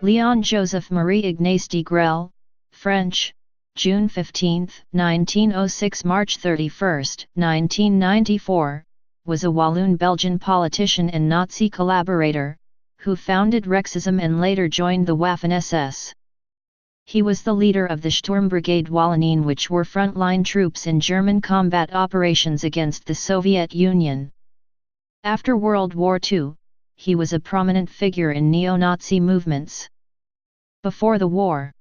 Léon Joseph Marie Ignace Degrelle, French, June 15, 1906 – March 31, 1994, was a Walloon Belgian politician and Nazi collaborator, who founded Rexism and later joined the Waffen-SS. He was the leader of the Sturmbrigade Wallonien, which were frontline troops in German combat operations against the Soviet Union. After World War II, he was a prominent figure in neo-Nazi movements. Before the war,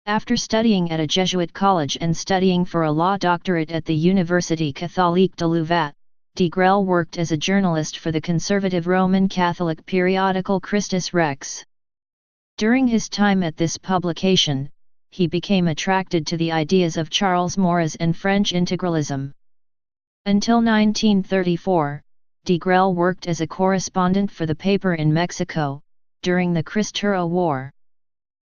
after studying at a Jesuit college and studying for a law doctorate at the Université Catholique de Louvain, Degrelle worked as a journalist for the conservative Roman Catholic periodical Christus Rex. During his time at this publication, he became attracted to the ideas of Charles Maurras and French integralism. Until 1934, Degrelle worked as a correspondent for the paper in Mexico, during the Cristero War.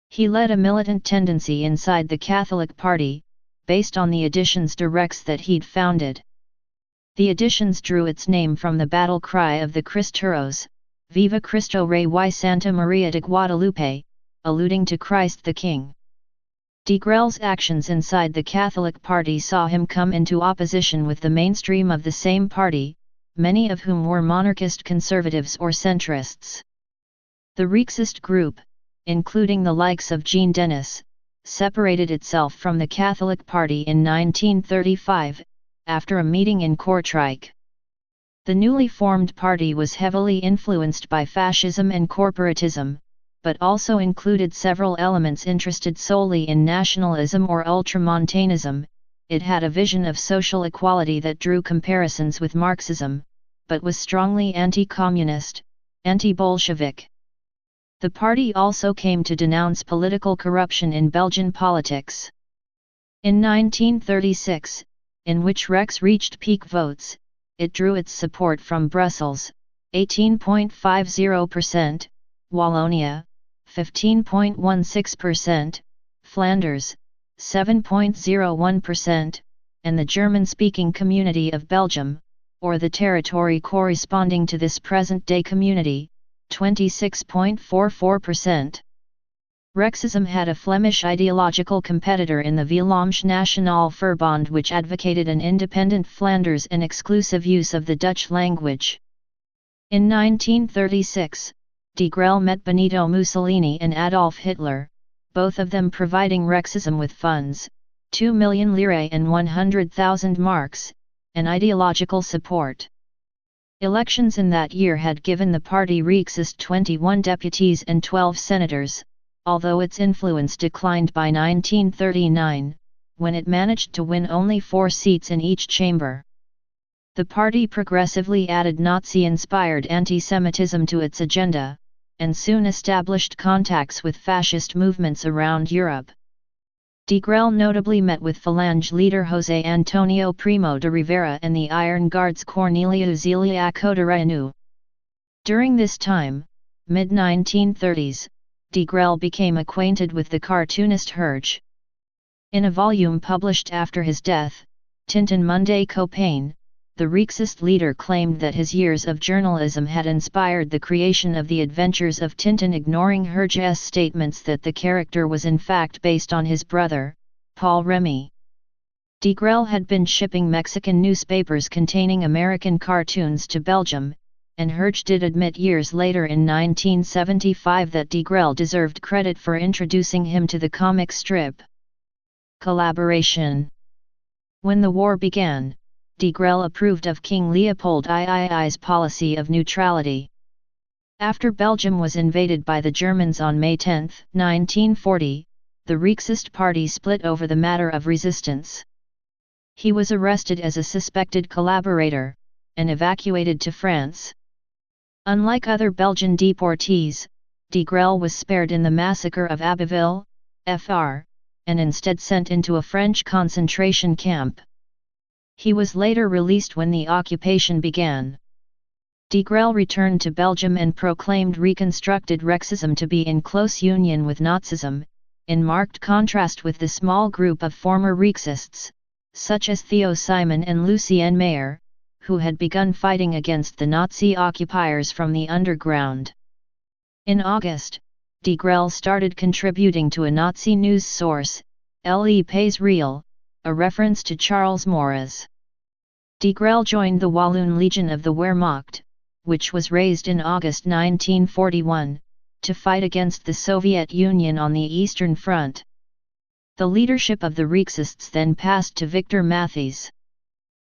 He led a militant tendency inside the Catholic Party, based on the Editions de Rex that he'd founded. The Editions drew its name from the battle cry of the Cristeros, Viva Cristo Rey y Santa Maria de Guadalupe, alluding to Christ the King. Degrelle's actions inside the Catholic Party saw him come into opposition with the mainstream of the same party, many of whom were monarchist conservatives or centrists. The Rexist group, including the likes of Jean Denis, separated itself from the Catholic Party in 1935, after a meeting in Kortrijk. The newly formed party was heavily influenced by fascism and corporatism, but also included several elements interested solely in nationalism or ultramontanism. It had a vision of social equality that drew comparisons with Marxism, but was strongly anti-communist, anti-Bolshevik. The party also came to denounce political corruption in Belgian politics. In 1936, in which Rex reached peak votes, it drew its support from Brussels, 18.50%, Wallonia, 15.16%, Flanders, 7.01%, and the German-speaking community of Belgium, or the territory corresponding to this present-day community, 26.44%. Rexism had a Flemish ideological competitor in the Vlaams Nationaal Verbond, which advocated an independent Flanders and exclusive use of the Dutch language. In 1936, Degrelle met Benito Mussolini and Adolf Hitler, both of them providing Rexism with funds, 2 million lire and 100,000 marks, and ideological support. Elections in that year had given the party Rexist 21 deputies and 12 senators, although its influence declined by 1939, when it managed to win only 4 seats in each chamber. The party progressively added Nazi-inspired anti-Semitism to its agenda, and soon established contacts with fascist movements around Europe. Degrelle notably met with Falange leader José Antonio Primo de Rivera and the Iron Guards Cornelio Zelia Codaranu. During this time, mid-1930s, Degrelle became acquainted with the cartoonist Herge. In a volume published after his death, Tintin Monday Copain, the Rexist leader claimed that his years of journalism had inspired the creation of the Adventures of Tintin, ignoring Herge's statements that the character was in fact based on his brother, Paul Remy. Degrelle had been shipping Mexican newspapers containing American cartoons to Belgium, and Herge did admit years later in 1975 that Degrelle deserved credit for introducing him to the comic strip. Collaboration. When the war began, Degrelle approved of King Leopold III's policy of neutrality. After Belgium was invaded by the Germans on May 10, 1940, the Rexist party split over the matter of resistance. He was arrested as a suspected collaborator, and evacuated to France. Unlike other Belgian deportees, Degrelle was spared in the massacre of Abbeville, Fr., and instead sent into a French concentration camp. He was later released when the occupation began. Degrelle returned to Belgium and proclaimed reconstructed Rexism to be in close union with Nazism, in marked contrast with the small group of former Rexists, such as Theo Simon and Lucien Mayer, who had begun fighting against the Nazi occupiers from the underground. In August, Degrelle started contributing to a Nazi news source, Le Pays Réel, a reference to Charles Maurras. Degrelle joined the Walloon Legion of the Wehrmacht, which was raised in August 1941, to fight against the Soviet Union on the Eastern Front. The leadership of the Rexists then passed to Victor Mathies.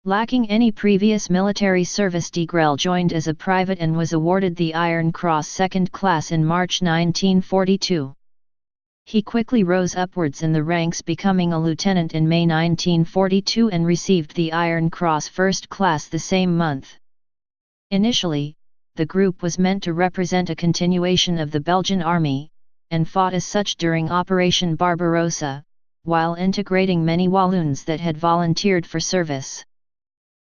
Lacking any previous military service, Degrelle joined as a private and was awarded the Iron Cross Second Class in March 1942. He quickly rose upwards in the ranks, becoming a lieutenant in May 1942 and received the Iron Cross First Class the same month. Initially, the group was meant to represent a continuation of the Belgian army, and fought as such during Operation Barbarossa, while integrating many Walloons that had volunteered for service.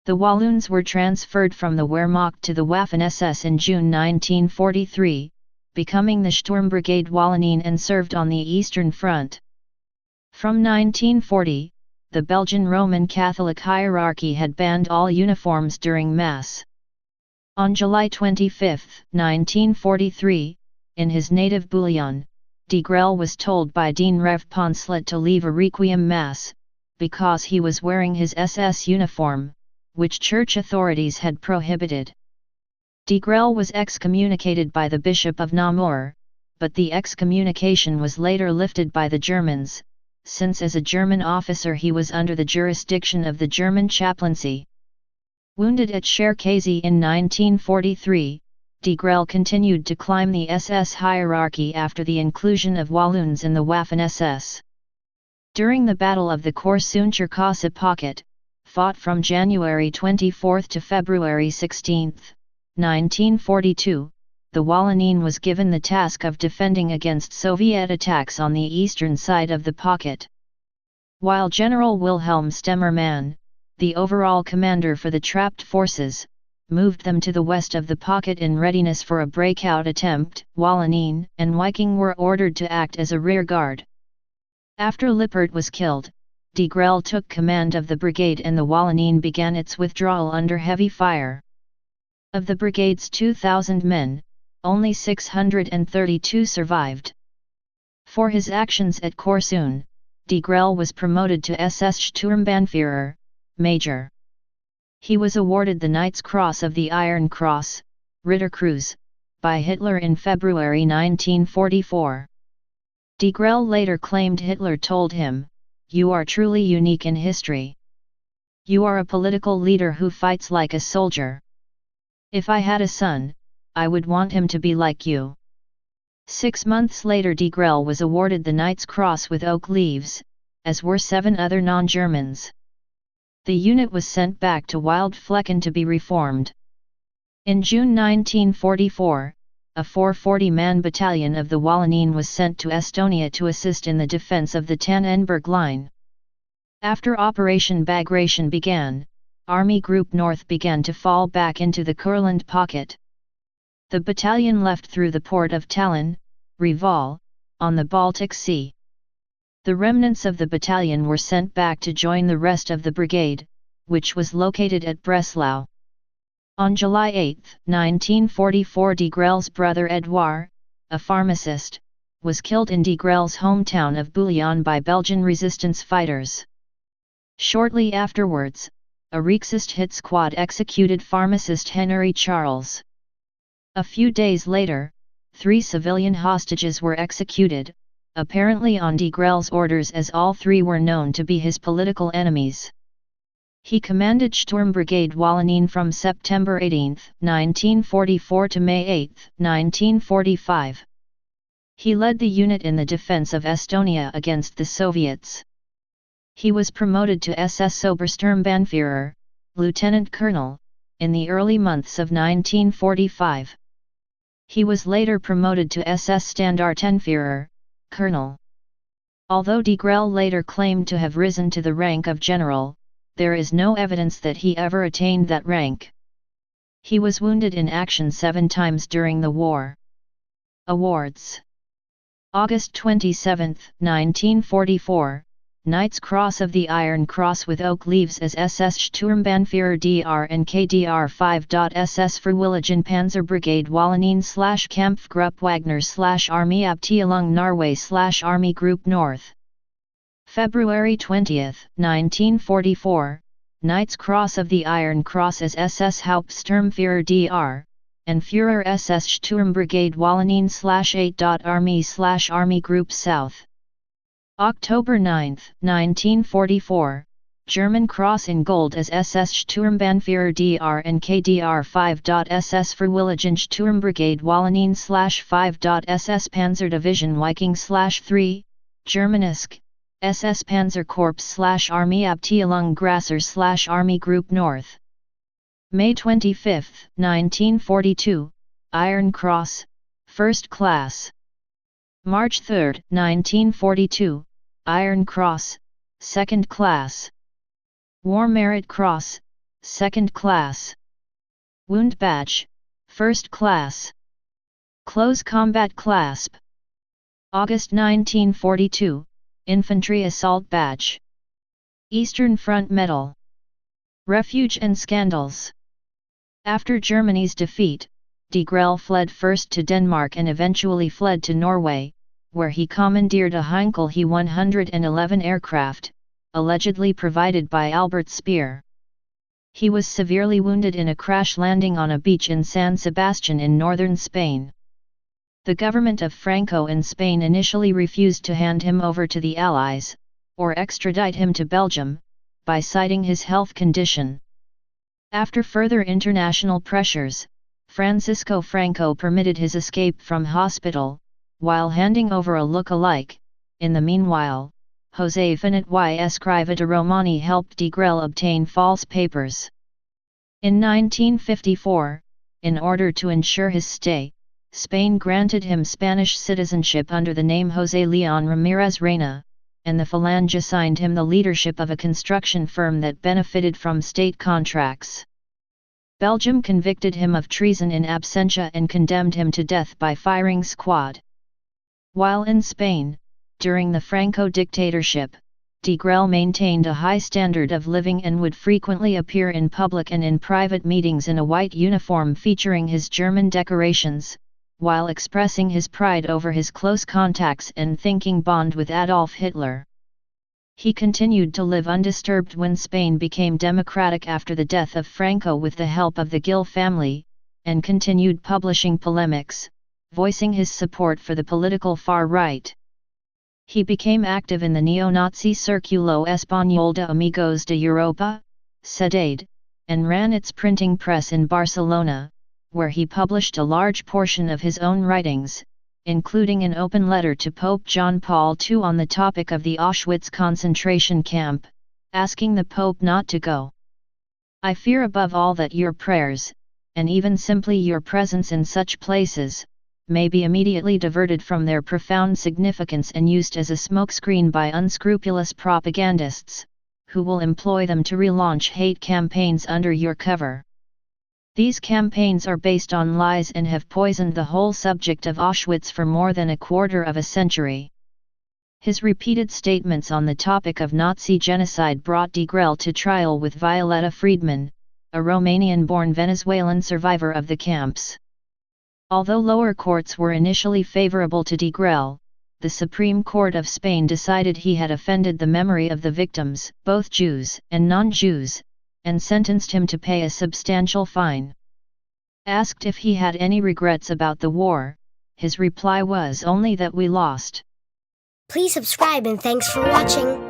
The Walloons were transferred from the Wehrmacht to the Waffen-SS in June 1943, becoming the Sturmbrigade Wallonien, and served on the Eastern Front. From 1940, the Belgian Roman Catholic hierarchy had banned all uniforms during Mass. On July 25, 1943, in his native Bouillon, Degrelle was told by Dean Rev Poncelet to leave a Requiem Mass, because he was wearing his SS uniform, which church authorities had prohibited. Degrelle was excommunicated by the Bishop of Namur, but the excommunication was later lifted by the Germans, since as a German officer he was under the jurisdiction of the German chaplaincy. Wounded at Cherkazy in 1943, Degrelle continued to climb the SS hierarchy after the inclusion of Walloons in the Waffen-SS. During the Battle of the Korsun-Cherkasy Pocket, fought from January 24 to February 16, 1942, the Wallonien was given the task of defending against Soviet attacks on the eastern side of the pocket. While General Wilhelm Stemmermann, the overall commander for the trapped forces, moved them to the west of the pocket in readiness for a breakout attempt, Wallonien and Viking were ordered to act as a rear guard. After Lippert was killed, Degrelle took command of the brigade and the Wallonien began its withdrawal under heavy fire. Of the brigade's 2,000 men, only 632 survived. For his actions at Korsun, Degrelle was promoted to SS Sturmbannführer, Major. He was awarded the Knight's Cross of the Iron Cross, Ritterkreuz, by Hitler in February 1944. Degrelle later claimed Hitler told him, "You are truly unique in history. You are a political leader who fights like a soldier. If I had a son, I would want him to be like you." 6 months later Degrelle was awarded the Knight's Cross with oak leaves, as were 7 other non-Germans. The unit was sent back to Wildflecken to be reformed. In June 1944, a 440-man battalion of the Wallonien was sent to Estonia to assist in the defense of the Tannenberg Line. After Operation Bagration began, Army Group North began to fall back into the Kurland pocket. The battalion left through the port of Tallinn, Reval, on the Baltic Sea. The remnants of the battalion were sent back to join the rest of the brigade, which was located at Breslau. On July 8, 1944, Degrelle's brother Edouard, a pharmacist, was killed in Degrelle's hometown of Bouillon by Belgian resistance fighters. Shortly afterwards, a Rexist hit squad executed pharmacist Henry Charles. A few days later, 3 civilian hostages were executed, apparently on Degrelle's orders, as all 3 were known to be his political enemies. He commanded Sturmbrigade Wallonien from September 18, 1944 to May 8, 1945. He led the unit in the defense of Estonia against the Soviets. He was promoted to SS Obersturmbannführer, Lieutenant Colonel, in the early months of 1945. He was later promoted to SS Standartenführer, Colonel. Although Degrelle later claimed to have risen to the rank of general, there is no evidence that he ever attained that rank. He was wounded in action 7 times during the war. Awards. August 27, 1944, Knight's Cross of the Iron Cross with oak leaves as SS Sturmbanführer dr and KDR 5.SS Freiwilligen Panzerbrigade Wallonien / Kampfgruppe Wagner / Armee Abteilung Norway / Army Group North. February 20, 1944, Knight's Cross of the Iron Cross as SS Hauptsturmführer dr. and Führer SS Sturmbrigade Wallonien / 8. Armee / Army Group South. October 9, 1944, German Cross in Gold as SS Sturmbanführer dr and KDR 5.SS Freiwilligen Sturmbrigade Wallonien / 5.SS Panzerdivision Viking / 3, Germanische, SS Panzerkorps / Armee Abteilung Grasser / Army Group North. May 25, 1942, Iron Cross, First Class. March 3, 1942, Iron Cross, Second Class. War Merit Cross, Second Class. Wound Badge, First Class. Close Combat Clasp. August 1942, Infantry Assault Badge. Eastern Front Medal. Refuge and Scandals. After Germany's defeat, Degrelle fled first to Denmark and eventually fled to Norway, where he commandeered a Heinkel He-111 aircraft, allegedly provided by Albert Speer. He was severely wounded in a crash landing on a beach in San Sebastian in northern Spain. The government of Franco in Spain initially refused to hand him over to the Allies, or extradite him to Belgium, by citing his health condition. After further international pressures, Francisco Franco permitted his escape from hospital, while handing over a look-alike. In the meanwhile, José Finat y Escrivá Romani helped Degrelle obtain false papers. In 1954, in order to ensure his stay, Spain granted him Spanish citizenship under the name José León Ramírez Reina, and the Falange assigned him the leadership of a construction firm that benefited from state contracts. Belgium convicted him of treason in absentia and condemned him to death by firing squad. While in Spain, during the Franco dictatorship, Degrelle maintained a high standard of living and would frequently appear in public and in private meetings in a white uniform featuring his German decorations, while expressing his pride over his close contacts and thinking bond with Adolf Hitler. He continued to live undisturbed when Spain became democratic after the death of Franco with the help of the Gil family, and continued publishing polemics, voicing his support for the political far right. He became active in the neo-Nazi Círculo Español de Amigos de Europa, CEDADE, and ran its printing press in Barcelona, where he published a large portion of his own writings, including an open letter to Pope John Paul II on the topic of the Auschwitz concentration camp, asking the Pope not to go. I fear above all that your prayers, and even simply your presence in such places, may be immediately diverted from their profound significance and used as a smokescreen by unscrupulous propagandists, who will employ them to relaunch hate campaigns under your cover. These campaigns are based on lies and have poisoned the whole subject of Auschwitz for more than a quarter of a century. His repeated statements on the topic of Nazi genocide brought Degrelle to trial with Violeta Friedman, a Romanian-born Venezuelan survivor of the camps. Although lower courts were initially favorable to Degrelle, the Supreme Court of Spain decided he had offended the memory of the victims, both Jews and non-Jews, and sentenced him to pay a substantial fine. Asked if he had any regrets about the war, his reply was only that we lost. Please subscribe and thanks for watching.